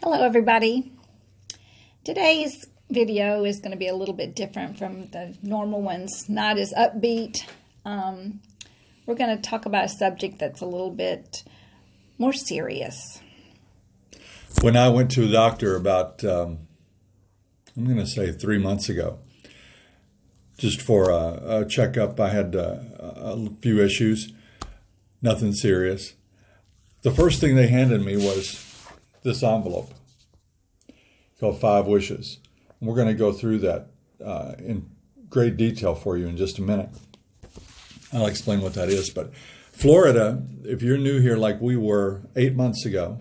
Hello everybody. Today's video is going to be a little bit different from the normal ones, not as upbeat. We're going to talk about a subject that's a little bit more serious. When I went to the doctor about, I'm going to say 3 months ago, just for a checkup, I had a few issues, nothing serious. The first thing they handed me was this envelope called 5 Wishes. And we're going to go through that in great detail for you in just a minute. I'll explain what that is. But Florida, if you're new here like we were 8 months ago,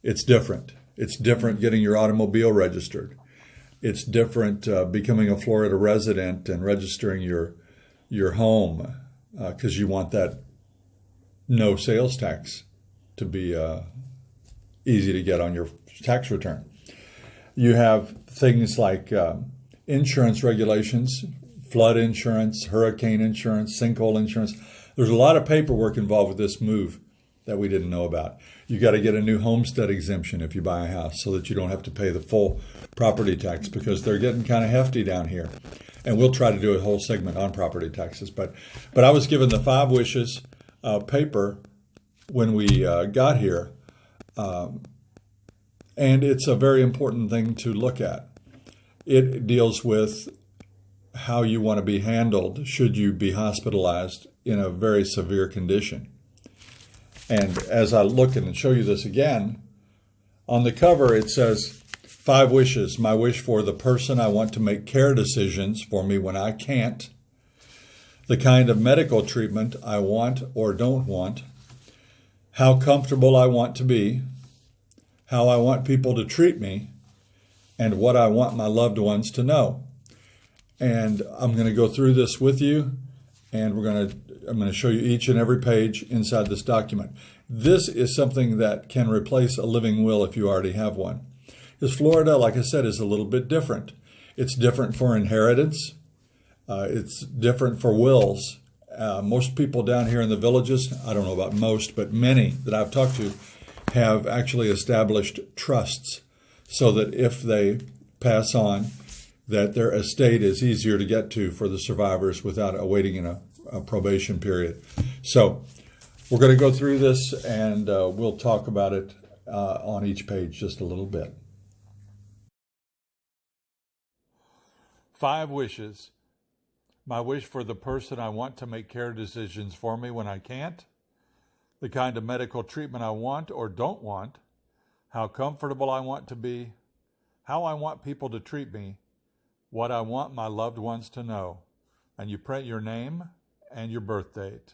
it's different. It's different getting your automobile registered. It's different becoming a Florida resident and registering your home because you want that no sales tax to be easy to get on your tax return. You have things like insurance regulations, flood insurance, hurricane insurance, sinkhole insurance. There's a lot of paperwork involved with this move that we didn't know about. You got to get a new homestead exemption if you buy a house so that you don't have to pay the full property tax because they're getting kind of hefty down here. And we'll try to do a whole segment on property taxes. But I was given the 5 Wishes paper when we got here. And it's a very important thing to look at. It deals with how you want to be handled should you be hospitalized in a very severe condition. And as I look and show you this again, on the cover it says, 5 wishes, my wish for the person I want to make care decisions for me when I can't, the kind of medical treatment I want or don't want, how comfortable I want to be, how I want people to treat me, and what I want my loved ones to know. And I'm going to go through this with you, and I'm going to show you each and every page inside this document. This is something that can replace a living will if you already have one. Because Florida, like I said, is a little bit different. It's different for inheritance. It's different for wills. Most people down here in the villages, I don't know about most, but many that I've talked to, have actually established trusts so that if they pass on, that their estate is easier to get to for the survivors without awaiting in a probation period. So we're going to go through this and we'll talk about it on each page just a little bit. 5 wishes. My wish for the person I want to make care decisions for me when I can't, the kind of medical treatment I want or don't want, how comfortable I want to be, how I want people to treat me, what I want my loved ones to know. And you print your name and your birth date.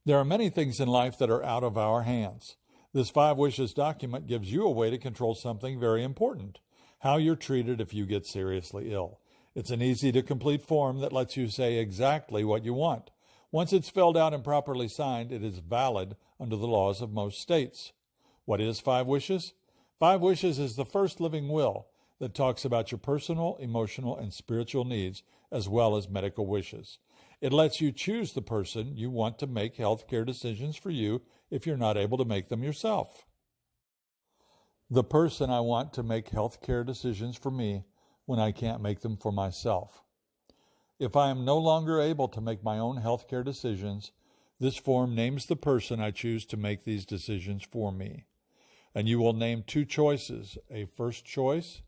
There are many things in life that are out of our hands. This 5 Wishes document gives you a way to control something very important, how you're treated if you get seriously ill. It's an easy-to-complete form that lets you say exactly what you want. Once it's filled out and properly signed, it is valid under the laws of most states. What is 5 Wishes? 5 Wishes is the first living will that talks about your personal, emotional, and spiritual needs as well as medical wishes. It lets you choose the person you want to make health care decisions for you if you're not able to make them yourself. The person I want to make health care decisions for me when I can't make them for myself. If I am no longer able to make my own health care decisions, this form names the person I choose to make these decisions for me. And you will name 2 choices, a first choice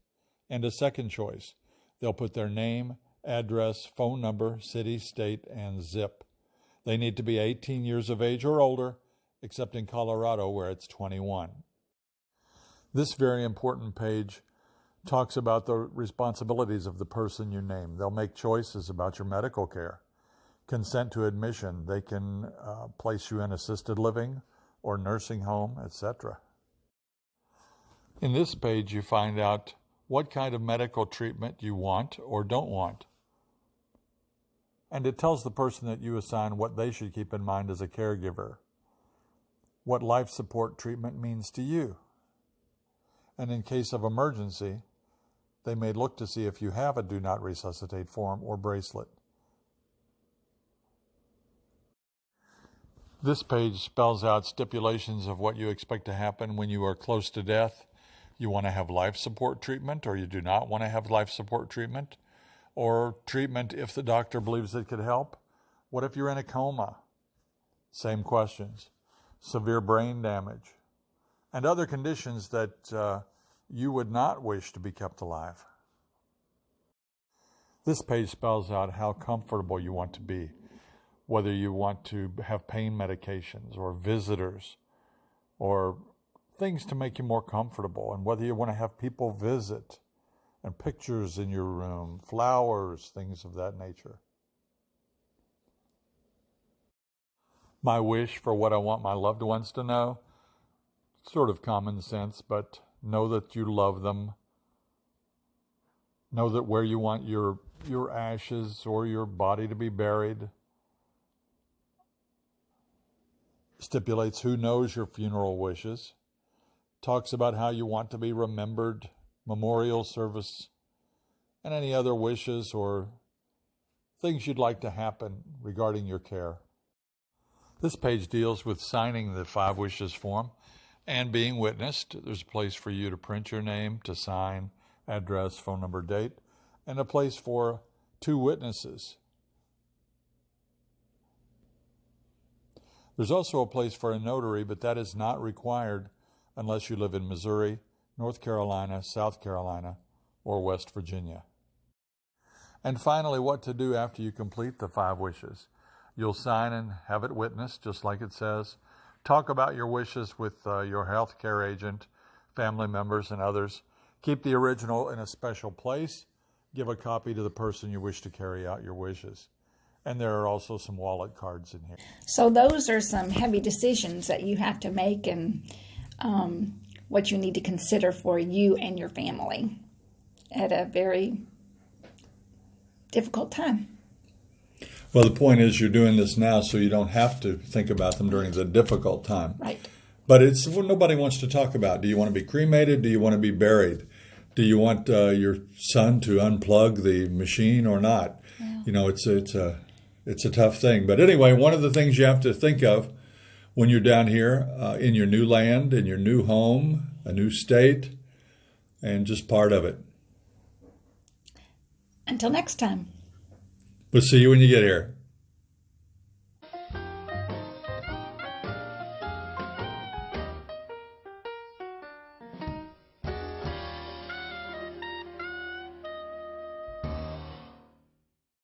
and a second choice. They'll put their name, address, phone number, city, state, and zip. They need to be 18 years of age or older, except in Colorado where it's 21. This very important page talks about the responsibilities of the person you name. They'll make choices about your medical care. Consent to admission. They can place you in assisted living or nursing home, etc. In this page, you find out what kind of medical treatment you want or don't want. And it tells the person that you assign what they should keep in mind as a caregiver, what life support treatment means to you. And in case of emergency, they may look to see if you have a Do Not Resuscitate form or bracelet. This page spells out stipulations of what you expect to happen when you are close to death. You want to have life support treatment, or you do not want to have life support treatment, or treatment if the doctor believes it could help. What if you're in a coma? Same questions. Severe brain damage, and other conditions that you would not wish to be kept alive. This page spells out how comfortable you want to be, whether you want to have pain medications or visitors or things to make you more comfortable, and whether you want to have people visit and pictures in your room, flowers, things of that nature. My wish for what I want my loved ones to know, sort of common sense, but know that you love them. Know that where you want your ashes or your body to be buried stipulates who knows your funeral wishes, talks about how you want to be remembered, memorial service, and any other wishes or things you'd like to happen regarding your care. This page deals with signing the 5 wishes form and being witnessed. There's a place for you to print your name, to sign, address, phone number, date, and a place for 2 witnesses. There's also a place for a notary, but that is not required unless you live in Missouri, North Carolina, South Carolina, or West Virginia. And finally, what to do after you complete the 5 wishes. You'll sign and have it witnessed, just like it says. Talk about your wishes with your health care agent, family members, and others. Keep the original in a special place. Give a copy to the person you wish to carry out your wishes. And there are also some wallet cards in here. So those are some heavy decisions that you have to make, and what you need to consider for you and your family at a very difficult time. Well, the point is you're doing this now so you don't have to think about them during the difficult time. Right. But it's what nobody wants to talk about. Do you want to be cremated? Do you want to be buried? Do you want your son to unplug the machine or not? Yeah. You know, it's a tough thing. But anyway, one of the things you have to think of when you're down here in your new land, in your new home, a new state, and just part of it. Until next time. We'll see you when you get here.